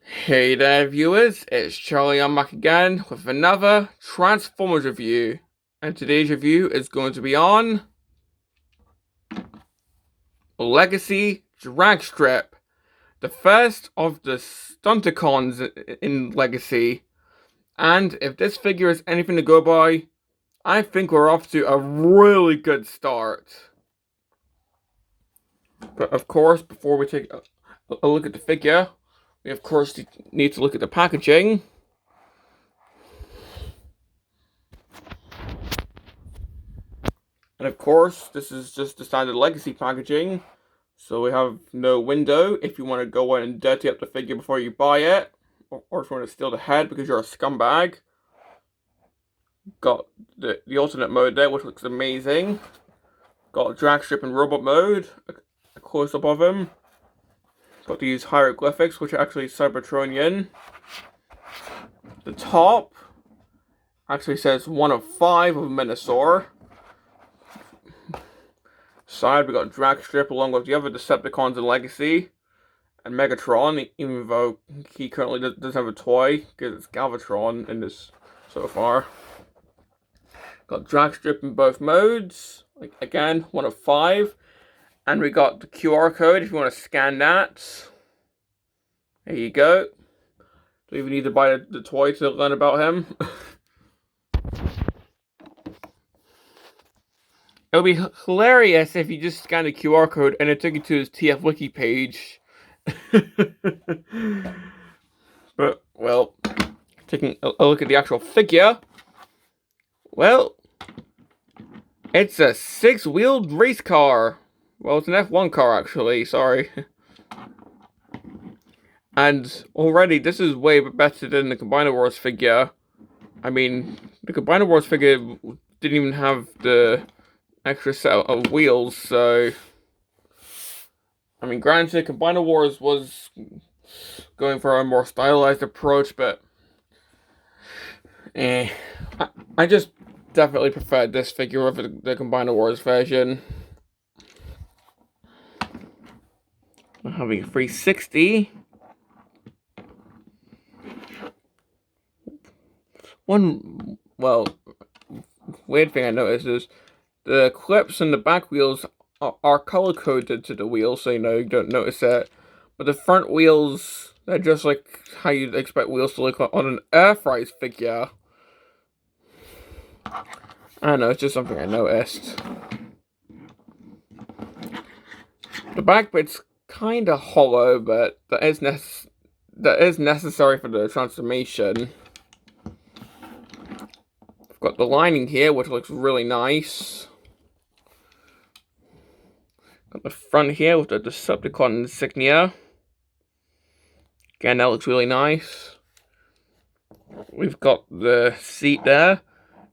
Hey there, viewers, it's Charlie. I'm back again with another Transformers review. And today's review is going to be on Legacy Dragstrip, the first of the Stunticons in Legacy. And if this figure is anything to go by, I think we're off to a really good start. But of course, before we take a look at the figure, we of course need to look at the packaging. And of course, this is just the standard Legacy packaging. So we have no window if you want to go in and dirty up the figure before you buy it. Or if you want to steal the head because you're a scumbag. Got the alternate mode there, which looks amazing. Got Dragstrip and robot mode. A close-up of him. Got these hieroglyphics, which are actually Cybertronian. The top actually says 1 of 5 of Minosaur. Side, we got Dragstrip along with the other Decepticons in Legacy, and Megatron, even though he currently doesn't have a toy, because it's Galvatron in this so far. Got Dragstrip in both modes, like again, 1 of 5, and we got the QR code if you want to scan that. There you go. Don't even need to buy the toy to learn about him. It would be hilarious if you just scanned a QR code and it took you to his TF Wiki page. But, well, taking a look at the actual figure, well, it's a 6-wheeled race car. Well, it's an F1 car, actually, sorry. And already, this is way better than the Combiner Wars figure. I mean, the Combiner Wars figure didn't even have the extra set of wheels, so I mean, granted, Combiner Wars was going for a more stylized approach, but I just definitely preferred this figure over the Combiner Wars version. Having a 360. One, well, weird thing I noticed is the clips and the back wheels are color-coded to the wheels, so you don't notice it. But the front wheels, they're just like how you'd expect wheels to look on an Earthrise figure. I don't know, it's just something I noticed. The back bit's kinda hollow, but that is necessary for the transformation. I've got the lining here, which looks really nice. Got the front here with the Decepticon insignia. Again, that looks really nice. We've got the seat there.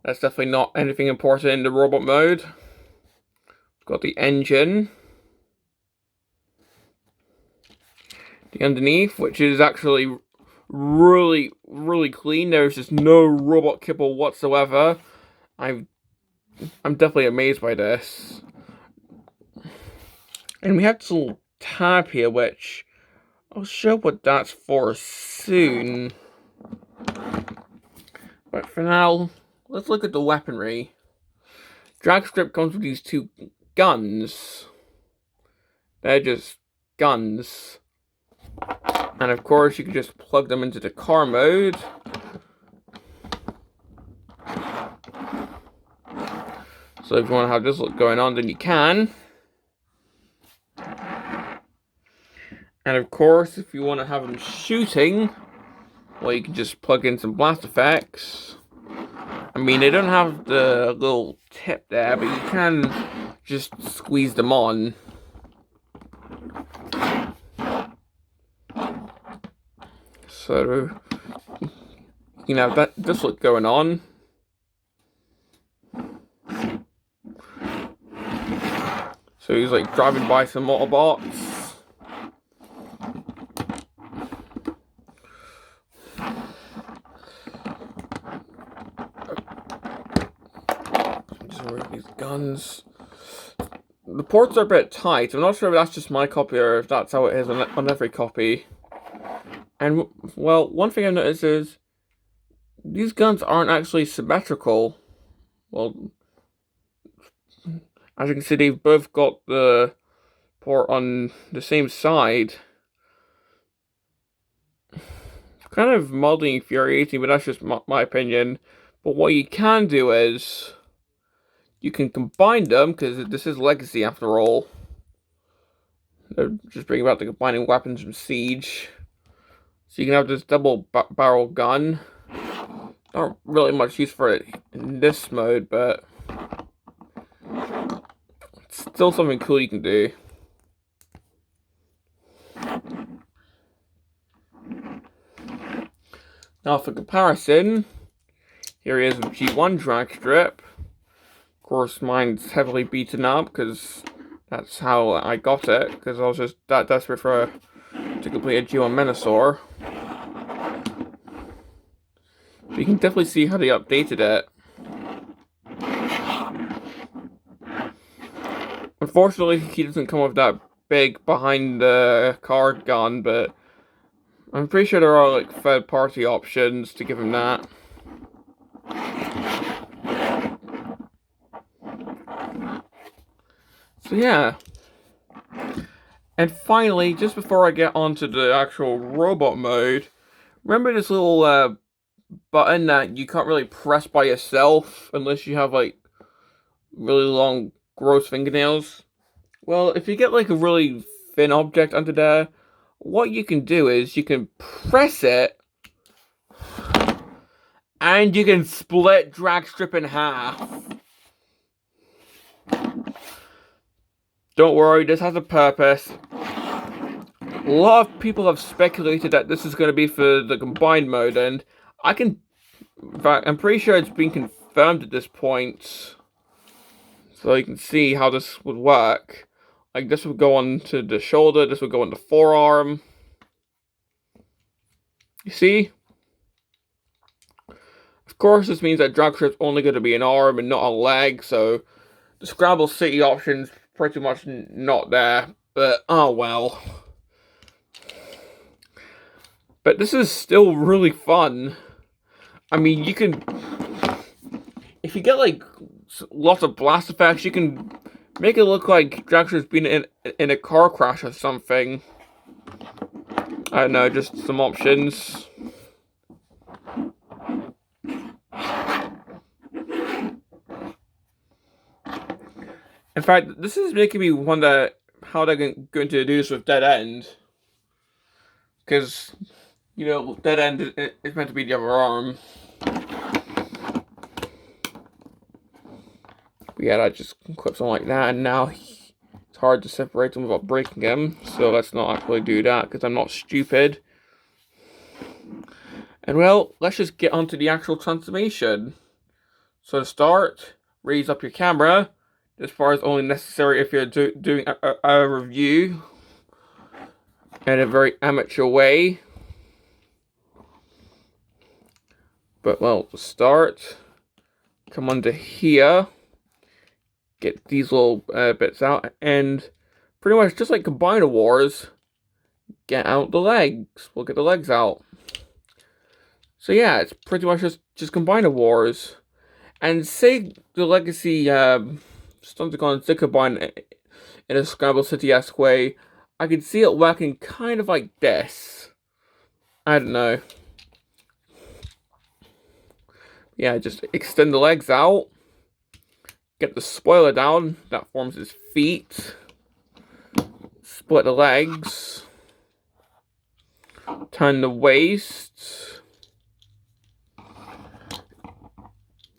That's definitely not anything important in the robot mode. We've got the engine. The underneath, which is actually really, really clean. There's just no robot kibble whatsoever. I'm definitely amazed by this. And we have this little tab here, which I'll show what that's for soon. But for now, let's look at the weaponry. Dragstrip comes with these 2 guns. They're just guns. And of course, you can just plug them into the car mode. So if you want to have this look going on, then you can. And of course, if you want to have them shooting, well, you can just plug in some blast effects. I mean, they don't have the little tip there, but you can just squeeze them on. So, you know, this look going on. So he's like driving by some Autobots. These guns. The ports are a bit tight. I'm not sure if that's just my copy or if that's how it is on every copy. And, well, one thing I've noticed is these guns aren't actually symmetrical. Well, as you can see, they've both got the port on the same side. It's kind of mildly infuriating, but that's just my opinion. But what you can do is you can combine them, because this is Legacy after all. They're just bringing about the combining weapons from Siege. So you can have this double barrel gun. Not really much use for it in this mode, but it's still something cool you can do. Now for comparison, here is a G1 Dragstrip. Of course, mine's heavily beaten up because that's how I got it, because I was just that desperate to complete a G1 Menasor. But you can definitely see how they updated it. Unfortunately, he doesn't come with that big behind the car gun, but I'm pretty sure there are like third-party options to give him that. So yeah. And finally, just before I get onto the actual robot mode, remember this little button that you can't really press by yourself unless you have like really long, gross fingernails? Well, if you get like a really thin object under there, what you can do is you can press it and you can split Dragstrip in half. Don't worry, this has a purpose. A lot of people have speculated that this is going to be for the combined mode, and in fact, I'm pretty sure it's been confirmed at this point. So you can see how this would work. Like, this would go onto the shoulder, this would go on the forearm. You see? Of course, this means that Dragstrip's only going to be an arm and not a leg, so the Scramble City option's pretty much not there. But, oh well. But this is still really fun. I mean, you can... If you get, like, lots of blast effects, you can make it look like Dragstrip's been in a car crash or something. I don't know, just some options. In fact, this is making me wonder how they're going to do this with Dead End. Because, you know, Dead End is meant to be the other arm. But yeah, that just clips on like that, and now it's hard to separate them without breaking them. So let's not actually do that, because I'm not stupid. And well, let's just get onto the actual transformation. So to start, raise up your camera. This part is only necessary if you're doing a review in a very amateur way. But well, to start, come under here, get these little bits out, and pretty much just like Combiner Wars, get out the legs. We'll get the legs out. So yeah, it's pretty much just Combiner Wars. And say the Legacy Stunticon did combine in a Scramble City-esque way, I could see it working kind of like this. I don't know. Yeah, just extend the legs out. Get the spoiler down. That forms his feet. Split the legs. Turn the waist.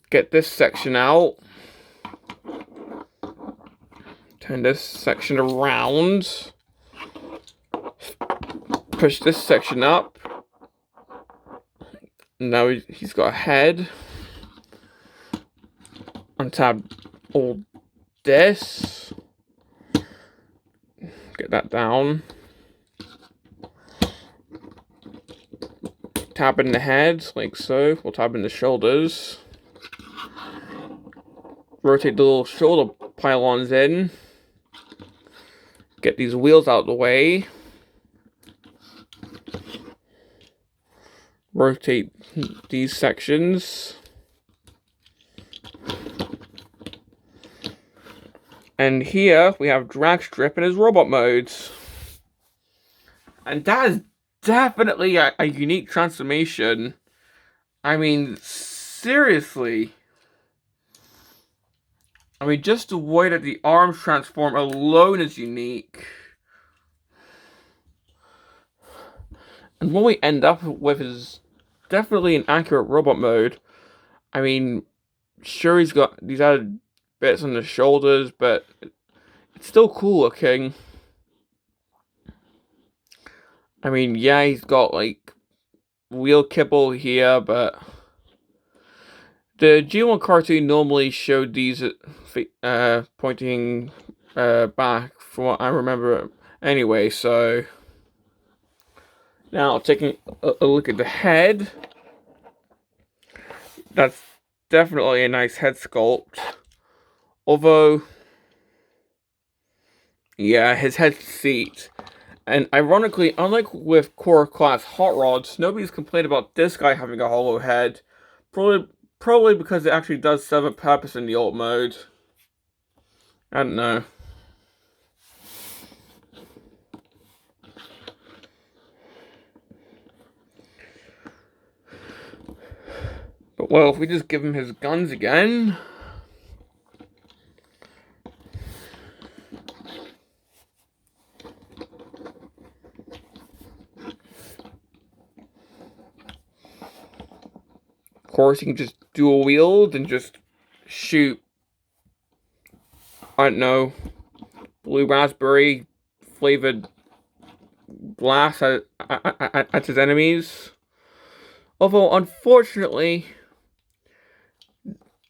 Get this section out. Turn this section around. Push this section up. Now he's got a head. Untab all this. Get that down. Tab in the head, like so. We'll tab in the shoulders. Rotate the little shoulder pylons in. Get these wheels out of the way. rotate these sections. And here we have Dragstrip in his robot modes. And that is definitely a unique transformation. I mean, seriously. I mean, just the way that the arms transform alone is unique. And what we end up with is definitely an accurate robot mode. I mean, sure, he's got these added bits on the shoulders, but it's still cool looking. I mean, yeah, he's got like wheel kibble here, but the G1 cartoon normally showed these pointing back, from what I remember. Anyway, so now taking a look at the head, that's definitely a nice head sculpt. Although, yeah, his head seat. And ironically, unlike with core class hot rods, nobody's complained about this guy having a hollow head. Probably because it actually does serve a purpose in the alt mode. I don't know. But well, if we just give him his guns again. Of course, you can just dual wield and just shoot, I don't know, blue raspberry flavored glass at his enemies. Although, unfortunately,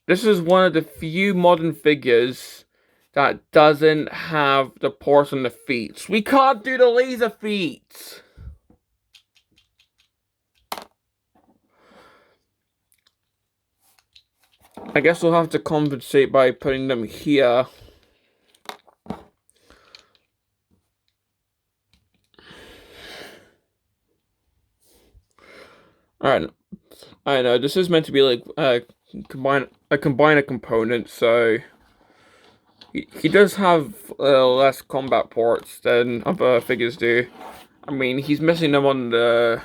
this is one of the few modern figures that doesn't have the ports on the feet. We can't do the laser feet! I guess we'll have to compensate by putting them here. Alright, I know, this is meant to be like a combiner component, so he does have less combat ports than other figures do. I mean, he's missing them on the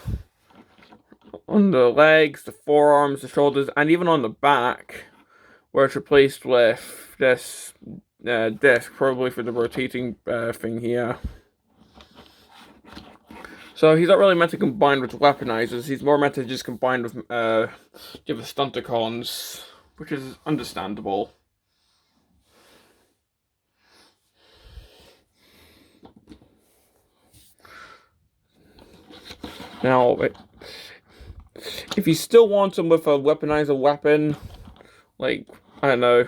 legs, the forearms, the shoulders, and even on the back, where it's replaced with this disc, probably for the rotating thing here. So he's not really meant to combine with weaponizers, he's more meant to just combine with the Stunticons, which is understandable. Now, if you still want him with a weaponizer weapon, like, I don't know,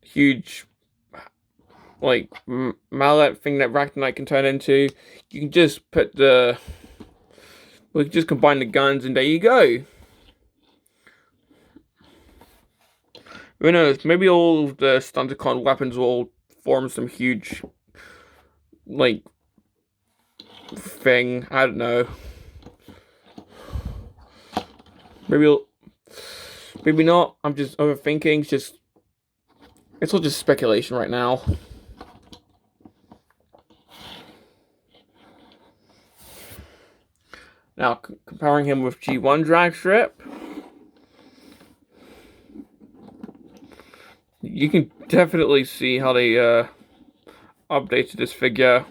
huge, like, mallet thing that Ractonite can turn into, you can just put we can just combine the guns and there you go. Who knows, maybe all the Stunticon weapons will form some huge, like, thing, I don't know. Maybe not, I'm just overthinking, it's all just speculation right now. Now, comparing him with G1 Dragstrip, you can definitely see how they updated this figure.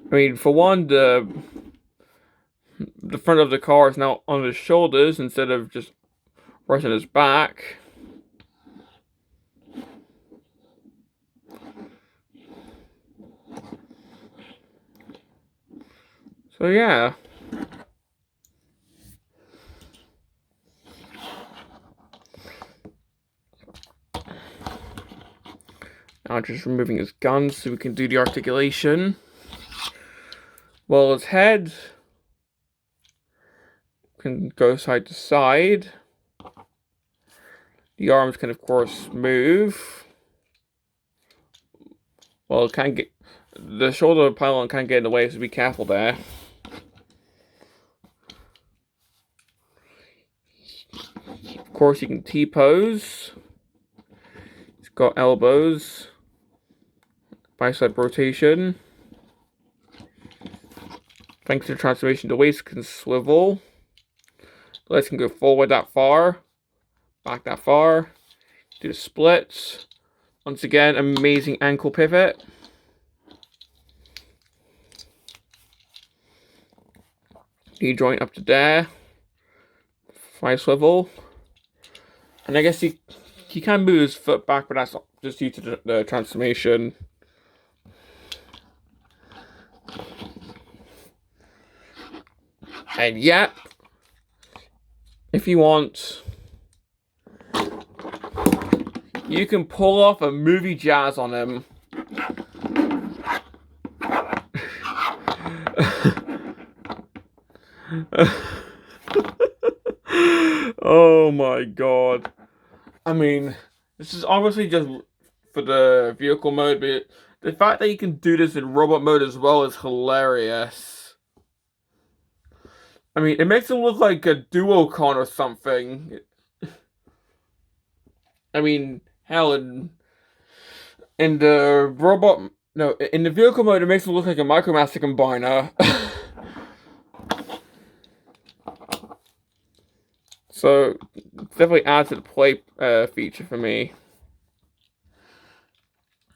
I mean, for one, the front of the car is now on his shoulders instead of just right on his back. So yeah. Now just removing his guns so we can do the articulation. Well, his head can go side to side. The arms can, of course, move. Well, it can get The shoulder pylon can't get in the way, so be careful there. Of course, you can T-pose. He's got elbows. Bicep rotation. Thanks to the transformation, the waist can swivel. The legs can go forward that far. Back that far. Do the splits. Once again, amazing ankle pivot. Knee joint up to there. Thigh swivel. And I guess he can move his foot back, but that's just due to the transformation. And yep, if you want, you can pull off a movie jazz on him. Oh my god. I mean, this is obviously just for the vehicle mode, but the fact that you can do this in robot mode as well is hilarious. I mean, it makes him look like a Duocon or something. I mean, hell, in the robot... No, in the vehicle mode, it makes him look like a Micromaster Combiner. So, definitely adds to the play feature for me.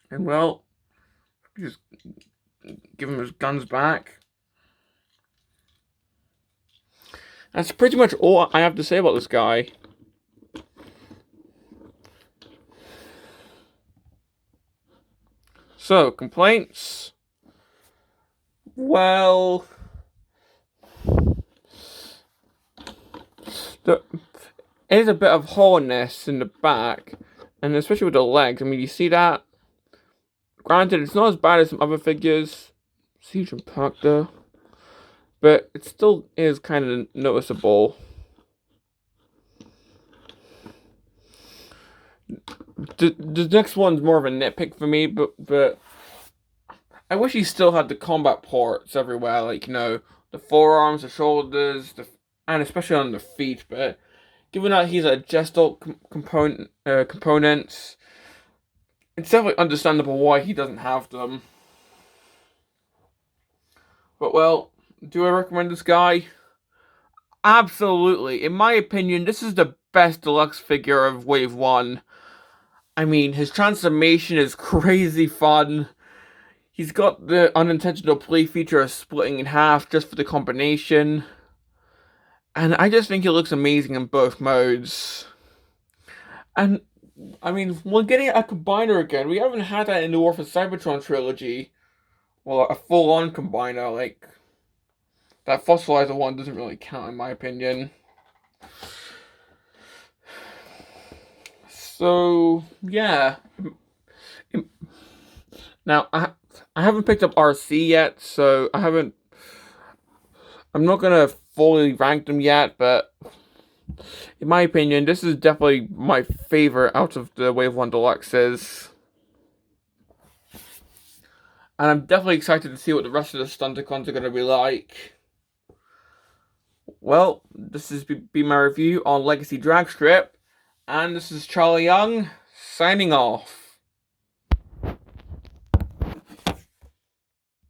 And well, just give him his guns back. That's pretty much all I have to say about this guy. So, complaints? Well... There is a bit of hollowness in the back, and especially with the legs. I mean, you see that? Granted, it's not as bad as some other figures. Siege Impactor. But it still is kind of noticeable. The next one's more of a nitpick for me, but I wish he still had the combat parts everywhere, like, you know, the forearms, the shoulders, and especially on the feet. But given that he's a gestural components, it's definitely understandable why he doesn't have them. But well, do I recommend this guy? Absolutely. In my opinion, this is the best deluxe figure of Wave 1. I mean, his transformation is crazy fun. He's got the unintentional play feature of splitting in half just for the combination. And I just think it looks amazing in both modes. And, I mean, we're getting a combiner again. We haven't had that in the War for Cybertron trilogy. Well, a full-on combiner, like... That fossilizer one doesn't really count in my opinion. So, yeah. Now, I haven't picked up RC yet, so I'm not gonna fully rank them yet, but in my opinion, this is definitely my favorite out of the Wave 1 Deluxes. And I'm definitely excited to see what the rest of the Stunticons are gonna be like. Well, this has been my review on Legacy Dragstrip, and this is Charlie Young, signing off.